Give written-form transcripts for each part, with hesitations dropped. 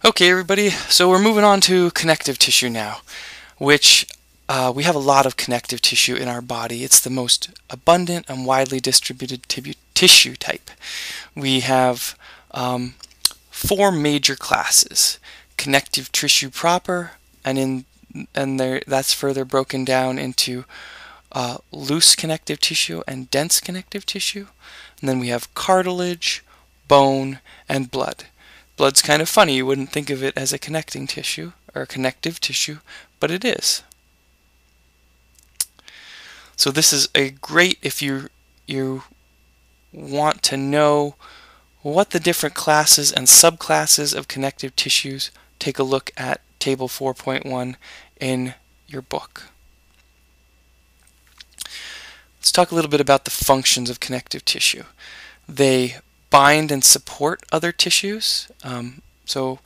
Okay, everybody, so we're moving on to connective tissue now, which we have a lot of connective tissue in our body. It's the most abundant and widely distributed tissue type. We have four major classes: connective tissue proper, and that's further broken down into loose connective tissue and dense connective tissue. And then we have cartilage, bone, and blood. Blood's kind of funny. You wouldn't think of it as a connecting tissue or a connective tissue, but it is. So this is a great if you want to know what the different classes and subclasses of connective tissues. Take a look at table 4.1 in your book. Let's talk a little bit about the functions of connective tissue. They bind and support other tissues. So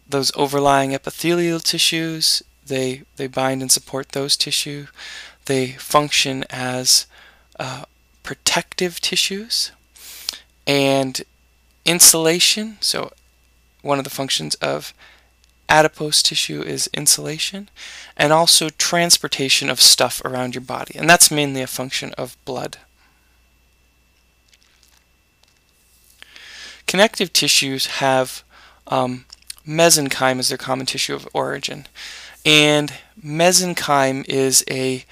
those overlying epithelial tissues, they bind and support those tissue. They function as protective tissues and insulation. So one of the functions of adipose tissue is insulation, and also transportation of stuff around your body. And that's mainly a function of blood. Connective tissues have mesenchyme as their common tissue of origin, and mesenchyme is a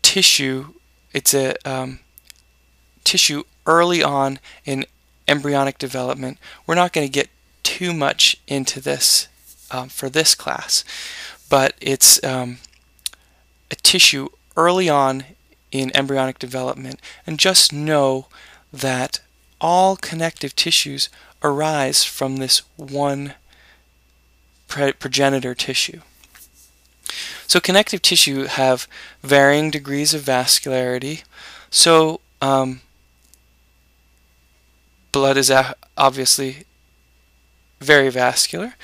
tissue. It's a tissue early on in embryonic development. We're not going to get too much into this for this class, but it's a tissue early on in embryonic development, and just know that all connective tissues arise from this one progenitor tissue. So connective tissue have varying degrees of vascularity. So blood is obviously very vascular,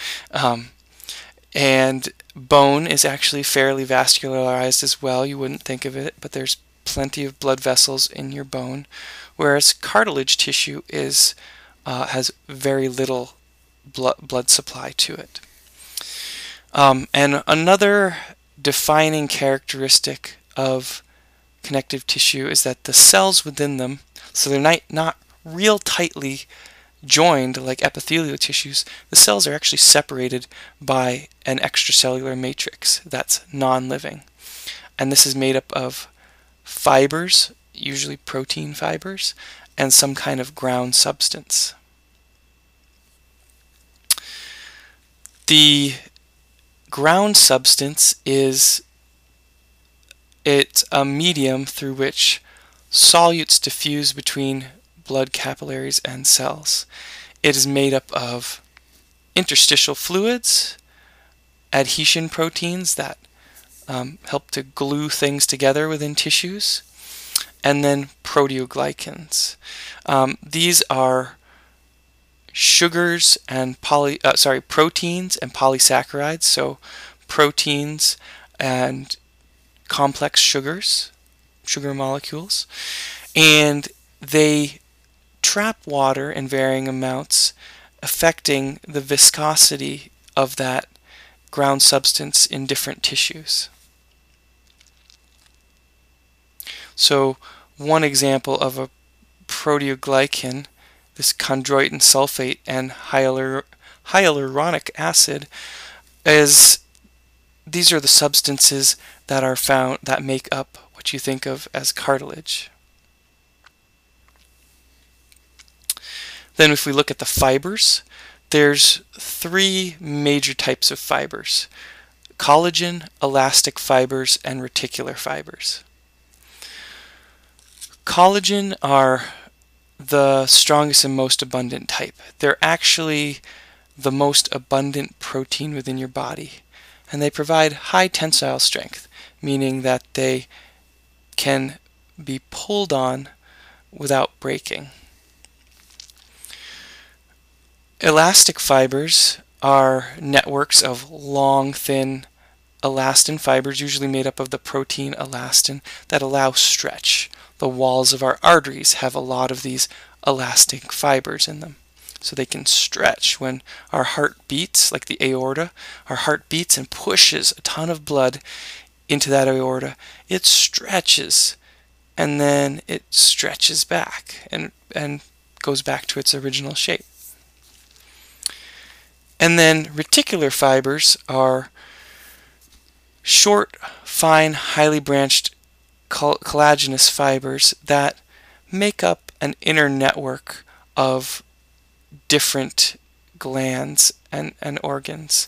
and bone is actually fairly vascularized as well. You wouldn't think of it, but there's plenty of blood vessels in your bone, whereas cartilage tissue has very little blood supply to it. And another defining characteristic of connective tissue is that the cells within them, so they're not real tightly joined like epithelial tissues. The cells are actually separated by an extracellular matrix that's non-living, and this is made up of fibers, usually protein fibers, and some kind of ground substance. The ground substance it's a medium through which solutes diffuse between blood capillaries and cells. It is made up of interstitial fluids, adhesion proteins that help to glue things together within tissues, and then proteoglycans. These are sugars and proteins and polysaccharides. So proteins and complex sugars, sugar molecules, and they trap water in varying amounts, affecting the viscosity of that ground substance in different tissues. So one example of a proteoglycan, this chondroitin sulfate and hyaluronic acid, these are the substances that are found that make up what you think of as cartilage. Then if we look at the fibers, there's three major types of fibers: collagen, elastic fibers, and reticular fibers. Collagen are the strongest and most abundant type. They're actually the most abundant protein within your body, and they provide high tensile strength, meaning that they can be pulled on without breaking. Elastic fibers are networks of long, thin elastin fibers, usually made up of the protein elastin, that allow stretch. The walls of our arteries have a lot of these elastic fibers in them. So they can stretch. When our heart beats, like the aorta, our heart beats and pushes a ton of blood into that aorta. It stretches, and then it stretches back and goes back to its original shape. And then reticular fibers are short, fine, highly branched collagenous fibers that make up an inner network of different glands and organs.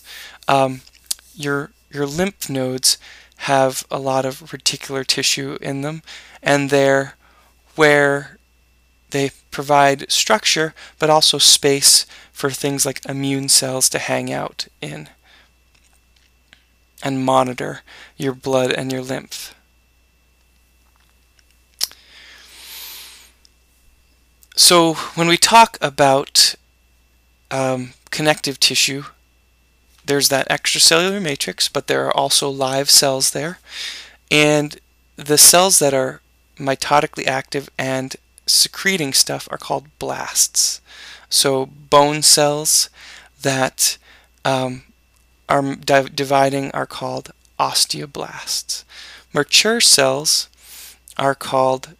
Your lymph nodes have a lot of reticular tissue in them, and they're where they provide structure but also space for things like immune cells to hang out in and monitor your blood and your lymph. So when we talk about connective tissue, there's that extracellular matrix, but there are also live cells there. And the cells that are mitotically active and secreting stuff are called blasts. So bone cells that are dividing are called osteoblasts. Mature cells are called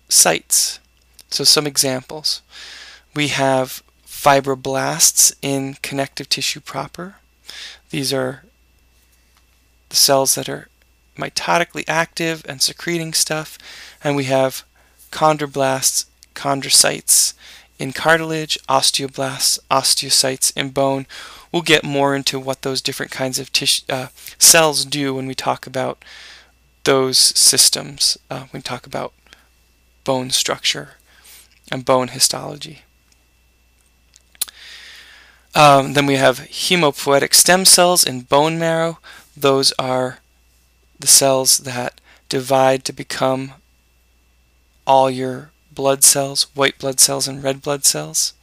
cytes. So some examples. We have fibroblasts in connective tissue proper. These are the cells that are mitotically active and secreting stuff. And we have chondroblasts, chondrocytes in cartilage, osteoblasts, osteocytes in bone. We'll get more into what those different kinds of cells do when we talk about those systems, when we talk about bone structure and bone histology. Then we have hemopoietic stem cells in bone marrow. Those are the cells that divide to become all your blood cells, white blood cells and red blood cells.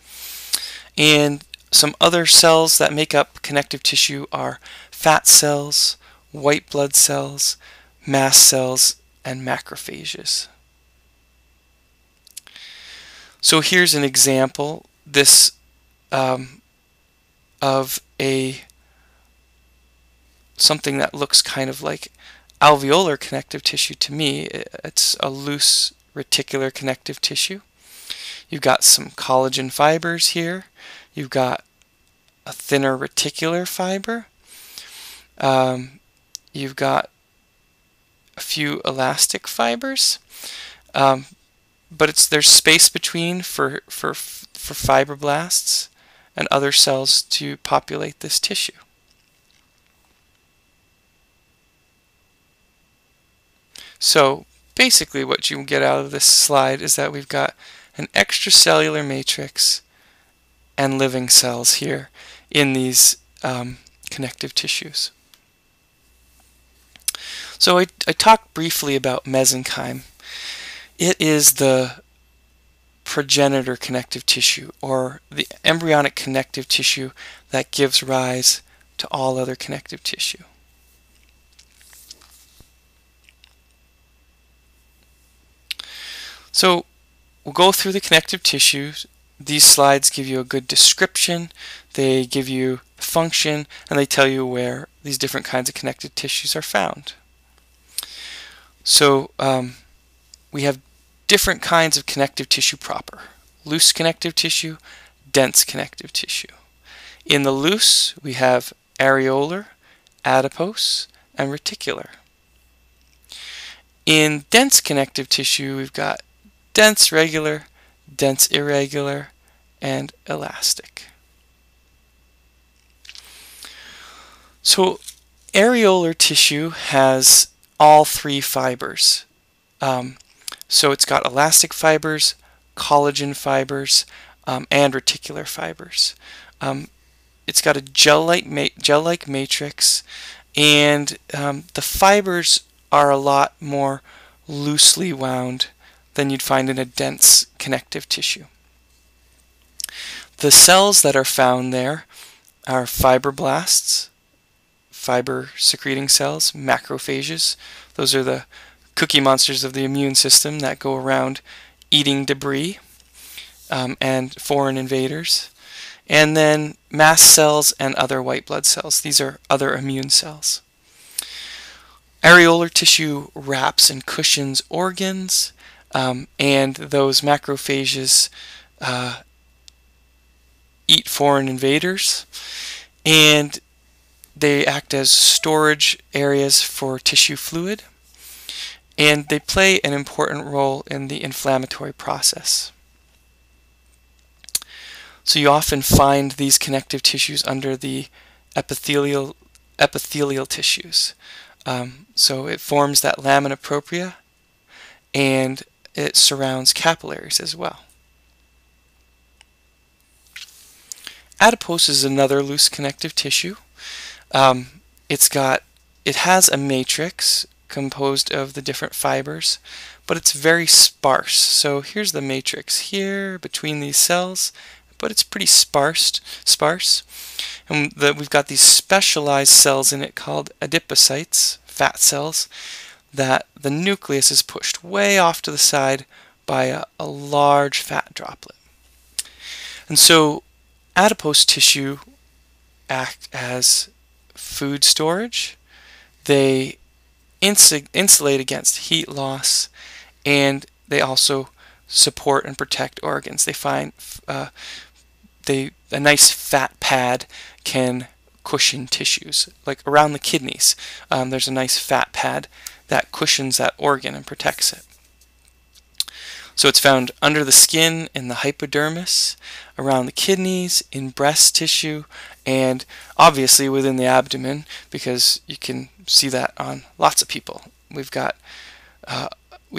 And some other cells that make up connective tissue are fat cells, white blood cells, mast cells, and macrophages. So here's an example. This of something that looks kind of like alveolar connective tissue to me. It's a loose reticular connective tissue. You've got some collagen fibers here. You've got a thinner reticular fiber. You've got a few elastic fibers. But there's space between for fibroblasts and other cells to populate this tissue. So basically what you get out of this slide is that we've got an extracellular matrix and living cells here in these connective tissues. So I talked briefly about mesenchyme. It is the progenitor connective tissue, or the embryonic connective tissue that gives rise to all other connective tissue. So we'll go through the connective tissues. These slides give you a good description. They give you function, and they tell you where these different kinds of connective tissues are found. So we have different kinds of connective tissue proper. Loose connective tissue, dense connective tissue. In the loose, we have areolar, adipose, and reticular. In dense connective tissue, we've got dense regular, dense irregular, and elastic. So areolar tissue has all three fibers. So it's got elastic fibers, collagen fibers, and reticular fibers. It's got a gel-like matrix, and the fibers are a lot more loosely wound than you'd find in a dense connective tissue. The cells that are found there are fibroblasts, fiber-secreting cells, macrophages. Those are the cookie monsters of the immune system that go around eating debris. and foreign invaders. And then mast cells and other white blood cells. These are other immune cells. Areolar tissue wraps and cushions organs, and those macrophages eat foreign invaders, and they act as storage areas for tissue fluid, and they play an important role in the inflammatory process. So you often find these connective tissues under the epithelial tissues. So it forms that lamina propria, and it surrounds capillaries as well. Adipose is another loose connective tissue. It has a matrix composed of the different fibers, but it's very sparse. So here's the matrix here between these cells, but it's pretty sparse. And we've got these specialized cells in it called adipocytes, fat cells, that the nucleus is pushed way off to the side by a large fat droplet. And so adipose tissue act as food storage. They insulate against heat loss, and they also support and protect organs. They find a nice fat pad can cushion tissues, like around the kidneys. There's a nice fat pad that cushions that organ and protects it. So it's found under the skin, in the hypodermis, around the kidneys, in breast tissue, and obviously within the abdomen, because you can see that on lots of people. We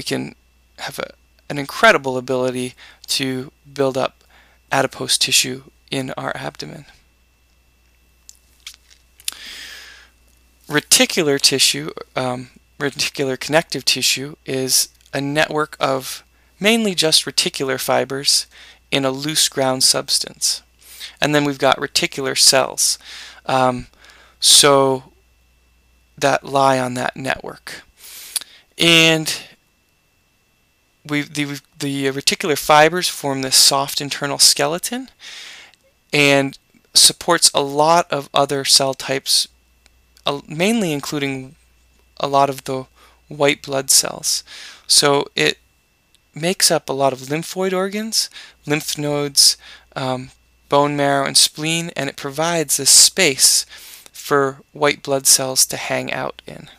can have an incredible ability to build up adipose tissue in our abdomen. Reticular tissue, reticular connective tissue, is a network of mainly just reticular fibers in a loose ground substance. And then we've got reticular cells, so that lie on that network. And the reticular fibers form this soft internal skeleton and supports a lot of other cell types, mainly including a lot of the white blood cells. So it makes up a lot of lymphoid organs, lymph nodes, bone marrow, and spleen, and it provides this space for white blood cells to hang out in.